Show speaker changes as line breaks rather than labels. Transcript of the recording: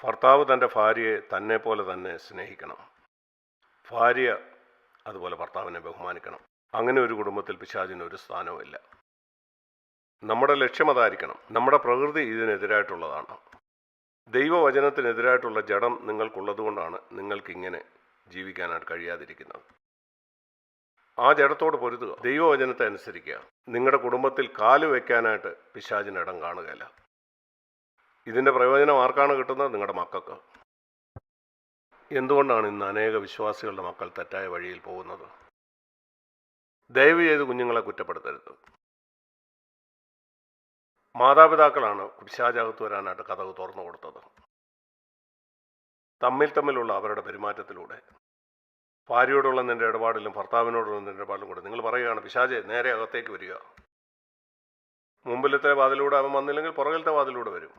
ഭർത്താവ് തൻ്റെ ഭാര്യയെ തന്നെപ്പോലെ തന്നെ സ്നേഹിക്കണം. ഭാര്യ അതുപോലെ ഭർത്താവിനെ ബഹുമാനിക്കണം. അങ്ങനെ ഒരു കുടുംബത്തിൽ പിശാചിന് ഒരു സ്ഥാനവുമില്ല. നമ്മുടെ ലക്ഷ്യം അതായിരിക്കണം. നമ്മുടെ പ്രകൃതി ഇതിനെതിരായിട്ടുള്ളതാണ്. ദൈവവചനത്തിനെതിരായിട്ടുള്ള ജഡം നിങ്ങൾക്കുള്ളതുകൊണ്ടാണ് നിങ്ങൾക്കിങ്ങനെ ജീവിക്കാനായിട്ട് കഴിയാതിരിക്കുന്നത്. ആ ജഡത്തോട് പൊരുതുക, ദൈവവചനത്തെ അനുസരിക്കുക. നിങ്ങളുടെ കുടുംബത്തിൽ കാല് വയ്ക്കാനായിട്ട് പിശാചിന് ഇടം കാണുകയില്ല. ഇതിൻ്റെ പ്രയോജനം ആർക്കാണ് കിട്ടുന്നത്? നിങ്ങളുടെ മക്കൾക്ക്. എന്തുകൊണ്ടാണ് ഇന്ന് അനേക വിശ്വാസികളുടെ മക്കൾ തെറ്റായ വഴിയിൽ പോകുന്നത്? ദയവ് ചെയ്ത് കുഞ്ഞുങ്ങളെ കുറ്റപ്പെടുത്തരുത്. മാതാപിതാക്കളാണ് പിശാചകത്ത് വരാനായിട്ട് കതക് തുറന്നു കൊടുത്തത്. തമ്മിലുള്ള അവരുടെ പെരുമാറ്റത്തിലൂടെ, ഭാര്യയോടുള്ള നിൻ്റെ ഇടപാടിലും ഭർത്താവിനോടുള്ള നിൻ്റെ ഇടപാടിലും കൂടെ നിങ്ങൾ പറയുകയാണ്, പിശാചെ നേരെ അകത്തേക്ക് വരിക. മുമ്പിലത്തെ വാതിലൂടെ അവൻ വന്നില്ലെങ്കിൽ പുറകിലത്തെ വാതിലൂടെ വരും.